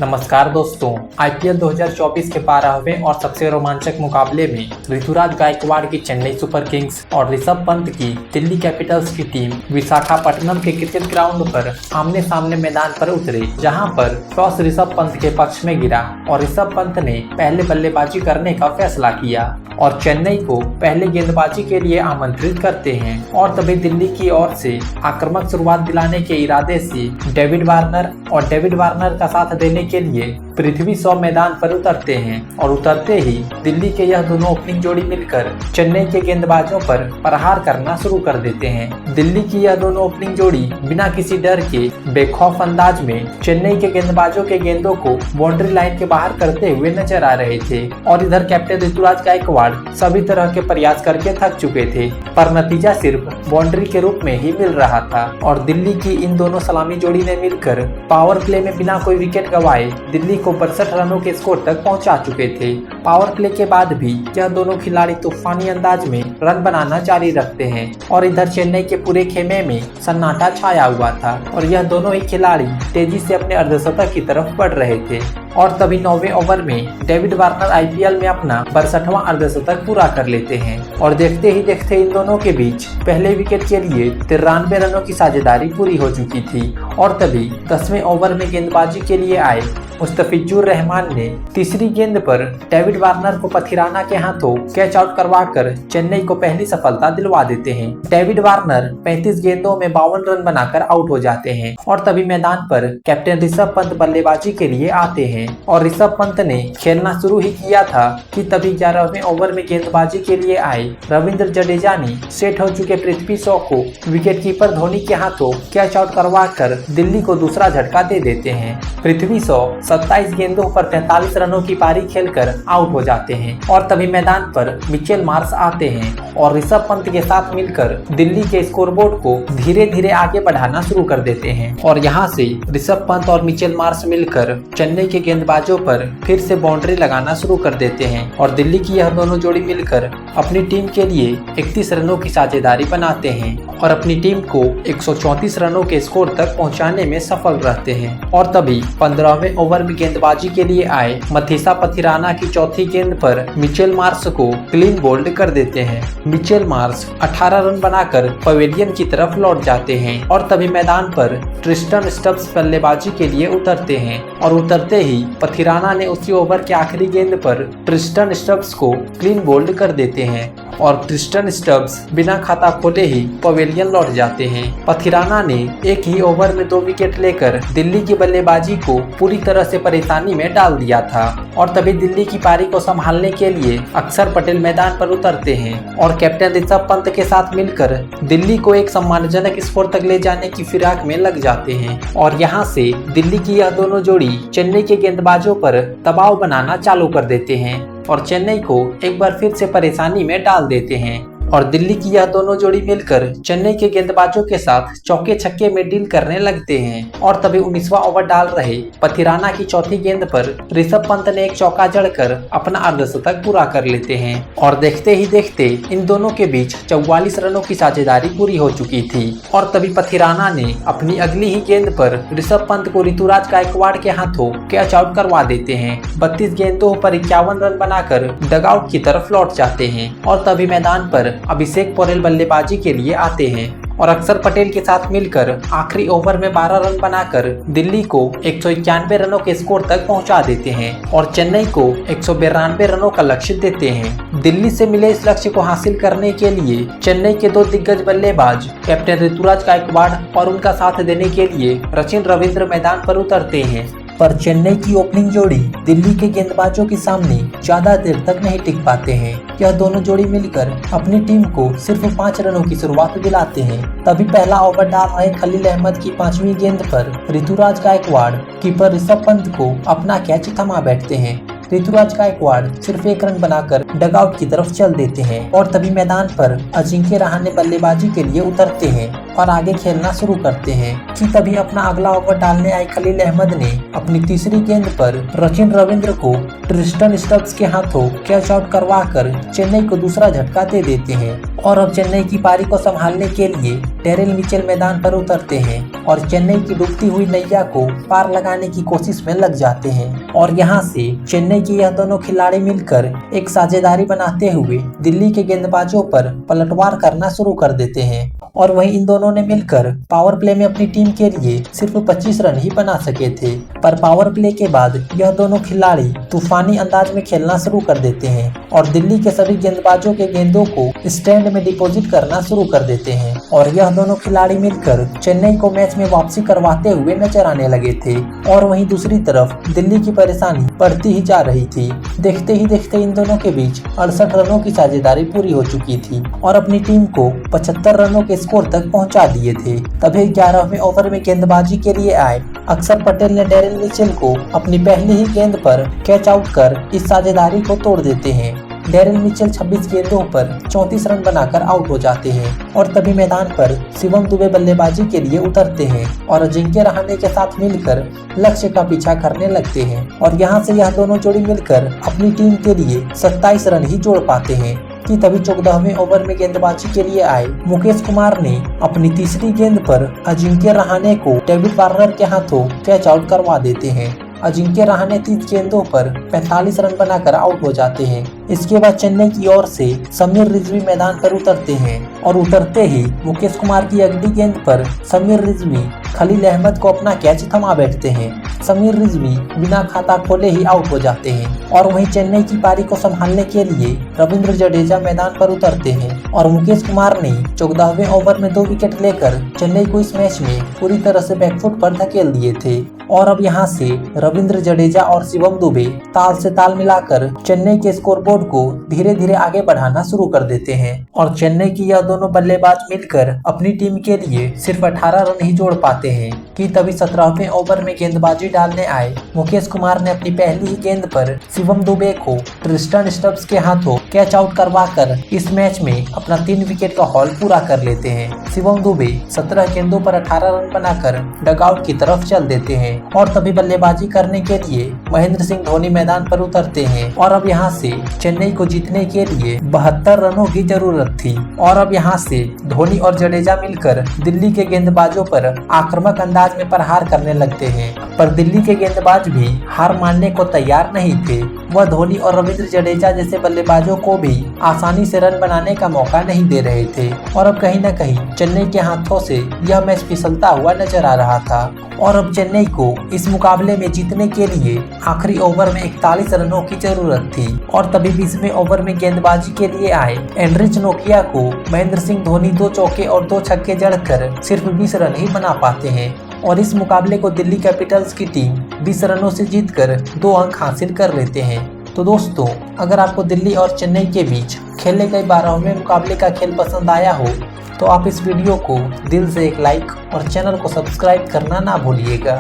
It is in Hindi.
नमस्कार दोस्तों, आईपीएल 2024 के 12वें और सबसे रोमांचक मुकाबले में ऋतुराज गायकवाड़ की चेन्नई सुपर किंग्स और ऋषभ पंत की दिल्ली कैपिटल्स की टीम विशाखापट्टनम के क्रिकेट ग्राउंड पर आमने सामने मैदान पर उतरे, जहां पर टॉस ऋषभ पंत के पक्ष में गिरा और ऋषभ पंत ने पहले बल्लेबाजी करने का फैसला किया और चेन्नई को पहले गेंदबाजी के लिए आमंत्रित करते हैं। और तभी दिल्ली की ओर से आक्रामक शुरुआत दिलाने के इरादे से डेविड वार्नर का साथ देने के लिए पृथ्वी शॉ मैदान पर उतरते हैं और उतरते ही दिल्ली के यह दोनों ओपनिंग जोड़ी मिलकर चेन्नई के गेंदबाजों पर प्रहार करना शुरू कर देते हैं। दिल्ली की यह दोनों ओपनिंग जोड़ी बिना किसी डर के बेखौफ अंदाज में चेन्नई के गेंदबाजों के गेंदों को बाउंड्री लाइन के बाहर करते हुए नजर आ रहे थे और इधर कैप्टन ऋतुराज गायकवाड़ सभी तरह के प्रयास करके थक चुके थे, पर नतीजा सिर्फ बाउंड्री के रूप में ही मिल रहा था। और दिल्ली की इन दोनों सलामी जोड़ी ने मिलकर पावर प्ले में बिना कोई विकेट गंवाए दिल्ली को 62 रनों के स्कोर तक पहुंचा चुके थे। पावर प्ले के बाद भी यह दोनों खिलाड़ी तूफानी अंदाज में रन बनाना जारी रखते हैं और इधर चेन्नई के पूरे खेमे में सन्नाटा छाया हुआ था और यह दोनों ही खिलाड़ी तेजी से अपने अर्धशतक की तरफ बढ़ रहे थे। और तभी 9वें ओवर में डेविड वार्नर आईपीएल में अपना 62वां अर्धशतक पूरा कर लेते हैं और देखते ही देखते इन दोनों के बीच पहले विकेट के लिए 93 रनों की साझेदारी पूरी हो चुकी थी। और तभी 10वें ओवर में गेंदबाजी के लिए आए मुस्तफिजुर रहमान ने तीसरी गेंद पर डेविड वार्नर को पथिराना के हाथों कैच आउट करवाकर चेन्नई को पहली सफलता दिलवा देते हैं। डेविड वार्नर 35 गेंदों में 52 रन बनाकर आउट हो जाते हैं और तभी मैदान पर कैप्टन ऋषभ पंत बल्लेबाजी के लिए आते हैं और ऋषभ पंत ने खेलना शुरू ही किया था कि तभी 11वें ओवर में गेंदबाजी के लिए आए रविंद्र जडेजा ने सेट हो चुके पृथ्वी शॉ को विकेटकीपर धोनी के हाथों कैच आउट करवाकर दिल्ली को दूसरा झटका दे देते हैं। पृथ्वी शॉ 27 गेंदों पर 43 रनों की पारी खेलकर आउट हो जाते हैं और तभी मैदान पर मिचेल मार्श आते हैं और ऋषभ पंत के साथ मिलकर दिल्ली के स्कोरबोर्ड को धीरे धीरे आगे बढ़ाना शुरू कर देते हैं। और यहाँ से ऋषभ पंत और मिचेल मार्श मिलकर चेन्नई के गेंदबाजों पर फिर से बाउंड्री लगाना शुरू कर देते हैं और दिल्ली की यह दोनों जोड़ी मिलकर अपनी टीम के लिए 31 रनों की साझेदारी बनाते हैं और अपनी टीम को 134 रनों के स्कोर तक पहुंचाने में सफल रहते हैं। और तभी 15वें ओवर में गेंदबाजी के लिए आए मथीसा पथिराना की चौथी गेंद पर मिचेल मार्श को क्लीन बोल्ड कर देते हैं। मिचेल मार्श 18 रन बनाकर पवेलियन की तरफ लौट जाते हैं और तभी मैदान पर ट्रिस्टन स्टब्स बल्लेबाजी के लिए उतरते हैं और उतरते ही पथिराना ने उसी ओवर के आखिरी गेंद पर ट्रिस्टन स्टब्स को क्लीन बोल्ड कर देते हैं और ट्रिस्टन स्टब्स बिना खाता खोले ही पवेलियन लौट जाते हैं। पथिराना ने एक ही ओवर में 2 विकेट लेकर दिल्ली की बल्लेबाजी को पूरी तरह से परेशानी में डाल दिया था और तभी दिल्ली की पारी को संभालने के लिए अक्षर पटेल मैदान पर उतरते हैं और कैप्टन ऋषभ पंत के साथ मिलकर दिल्ली को एक सम्मानजनक स्कोर तक ले जाने की फिराक में लग जाते हैं। और यहाँ से दिल्ली की यह दोनों जोड़ी चेन्नई के गेंदबाजों पर दबाव बनाना चालू कर देते हैं और चेन्नई को एक बार फिर से परेशानी में डाल देते हैं। और दिल्ली की यह दोनों जोड़ी मिलकर चेन्नई के गेंदबाजों के साथ चौके छक्के में डील करने लगते हैं और तभी 19वां ओवर डाल रहे पथिराना की चौथी गेंद पर ऋषभ पंत ने एक चौका जड़कर अपना अर्धशतक पूरा कर लेते हैं और देखते ही देखते इन दोनों के बीच 44 रनों की साझेदारी पूरी हो चुकी थी। और तभी पथिराना ने अपनी अगली ही गेंद पर ऋषभ पंत को ऋतुराज गायकवाड़ के हाथों कैच आउट करवा देते हैं। 32 गेंदों पर 51 रन बनाकर डगआउट की तरफ लौट जाते हैं और तभी मैदान पर अभिषेक पोरेल बल्लेबाजी के लिए आते हैं और अक्षर पटेल के साथ मिलकर आखिरी ओवर में 12 रन बनाकर दिल्ली को 191 रनों के स्कोर तक पहुंचा देते हैं और चेन्नई को 192 रनों का लक्ष्य देते हैं। दिल्ली से मिले इस लक्ष्य को हासिल करने के लिए चेन्नई के 2 दिग्गज बल्लेबाज कैप्टन ऋतुराज गायकवाड़ और उनका साथ देने के लिए सचिन रविंद्र मैदान पर उतरते हैं, पर चेन्नई की ओपनिंग जोड़ी दिल्ली के गेंदबाजों के सामने ज्यादा देर तक नहीं टिक पाते हैं। यह दोनों जोड़ी मिलकर अपनी टीम को सिर्फ 5 रनों की शुरुआत दिलाते हैं। तभी पहला ओवर डाल रहे खलील अहमद की 5वीं गेंद पर ऋतुराज गायकवाड़ कीपर ऋषभ पंत को अपना कैच थमा बैठते हैं। ऋतुराज गायकवाड़ सिर्फ 1 रन बनाकर डगआउट की तरफ चल देते हैं और तभी मैदान पर अजिंक्य रहाणे बल्लेबाजी के लिए उतरते हैं और आगे खेलना शुरू करते हैं कि तभी अपना अगला ओवर डालने आए खलील अहमद ने अपनी तीसरी गेंद पर सचिन रविंद्र को ट्रिस्टन स्टब्स के हाथों कैच आउट करवाकर चेन्नई को दूसरा झटका दे देते हैं और अब चेन्नई की पारी को संभालने के लिए डेरिल मिचेल मैदान पर उतरते हैं और चेन्नई की डूबती हुई नैया को पार लगाने की कोशिश में लग जाते हैं। और यहाँ से चेन्नई के यह दोनों खिलाड़ी मिलकर एक साझेदारी बनाते हुए दिल्ली के गेंदबाजों पर पलटवार करना शुरू कर देते हैं। और वहीं इन दोनों ने मिलकर पावर प्ले में अपनी टीम के लिए सिर्फ 25 रन ही बना सके थे, पर पावर प्ले के बाद यह दोनों खिलाड़ी तूफानी अंदाज में खेलना शुरू कर देते हैं और दिल्ली के सभी गेंदबाजों के गेंदों को स्टैंड में डिपॉजिट करना शुरू कर देते हैं। और यह दोनों खिलाड़ी मिलकर चेन्नई को मैच में वापसी करवाते हुए नजर आने लगे थे। और वहीं दूसरी तरफ दिल्ली की परेशानी बढ़ती ही जा रही थी। देखते ही देखते इन दोनों के बीच 68 रनों की साझेदारी पूरी हो चुकी थी और अपनी टीम को 75 रनों के स्कोर तक पहुंचा दिए थे। तभी 11वें ओवर में गेंदबाजी के लिए आए अक्षर पटेल ने डेरिल मिचेल को अपनी पहली ही गेंद पर कैच आउट कर इस साझेदारी को तोड़ देते हैं। डेरिल मिचेल 26 गेंदों पर 34 रन बनाकर आउट हो जाते हैं और तभी मैदान पर शिवम दुबे बल्लेबाजी के लिए उतरते हैं और अजिंक्य रहाणे के साथ मिलकर लक्ष्य का पीछा करने लगते हैं। और यहां से यह दोनों जोड़ी मिलकर अपनी टीम के लिए 27 रन ही जोड़ पाते हैं कि तभी 14वें ओवर में गेंदबाजी के लिए आए मुकेश कुमार ने अपनी तीसरी गेंद पर अजिंक्य रहाणे को डेविड वार्नर के हाथों कैच आउट करवा देते हैं। अजिंक्य रहाणे 30 गेंदों पर 45 रन बनाकर आउट हो जाते हैं। इसके बाद चेन्नई की ओर से समीर रिजवी मैदान पर उतरते हैं और उतरते ही मुकेश कुमार की अगली गेंद पर समीर रिजवी खलील अहमद को अपना कैच थमा बैठते हैं। समीर रिजवी बिना खाता खोले ही आउट हो जाते हैं और वहीं चेन्नई की पारी को संभालने के लिए रविंद्र जडेजा मैदान पर उतरते हैं और मुकेश कुमार ने 14वें ओवर में 2 विकेट लेकर चेन्नई को इस मैच में पूरी तरह से बैकफुट पर धकेल दिए थे। और अब यहाँ से रविंद्र जडेजा और शिवम दुबे ताल से ताल मिलाकर चेन्नई के स्कोरबोर्ड को धीरे धीरे आगे बढ़ाना शुरू कर देते हैं और चेन्नई की यह दोनों बल्लेबाज मिलकर अपनी टीम के लिए सिर्फ 18 रन ही जोड़ पाते हैं कि तभी 17वें ओवर में गेंदबाजी डालने आए मुकेश कुमार ने अपनी पहली ही गेंद पर शिवम दुबे को ट्रिस्टन स्टब्स के हाथों कैच आउट करवाकर इस मैच में अपना 3 विकेट का हॉल पूरा कर लेते हैं। शिवम दुबे 17 गेंदों पर 18 रन बनाकर डगआउट की तरफ चल देते हैं और तभी बल्लेबाजी करने के लिए महेंद्र सिंह धोनी मैदान पर उतरते हैं। और अब यहाँ से चेन्नई को जीतने के लिए 72 रनों की जरूरत थी और अब यहाँ से धोनी और जडेजा मिलकर दिल्ली के गेंदबाजों पर आक्रामक अंदाज में प्रहार करने लगते हैं, पर दिल्ली के गेंदबाज भी हार मानने को तैयार नहीं थे। वह धोनी और रविंद्र जडेजा जैसे बल्लेबाजों को भी आसानी से रन बनाने का मौका नहीं दे रहे थे और अब कहीं न कहीं चेन्नई के हाथों से यह मैच फिसलता हुआ नजर आ रहा था। और अब चेन्नई को इस मुकाबले में जीतने के लिए आखिरी ओवर में 41 रनों की जरूरत थी और तभी 20वें ओवर में गेंदबाजी के लिए आए एंड्रिच नोकिया को महेंद्र सिंह धोनी 2 चौके और 2 छक्के जड़कर सिर्फ 20 रन ही बना पाते हैं और इस मुकाबले को दिल्ली कैपिटल्स की टीम 20 रनों से जीतकर 2 अंक हासिल कर लेते हैं। तो दोस्तों, अगर आपको दिल्ली और चेन्नई के बीच खेले गए 12वें मुकाबले का खेल पसंद आया हो तो आप इस वीडियो को दिल से एक लाइक और चैनल को सब्सक्राइब करना ना भूलिएगा।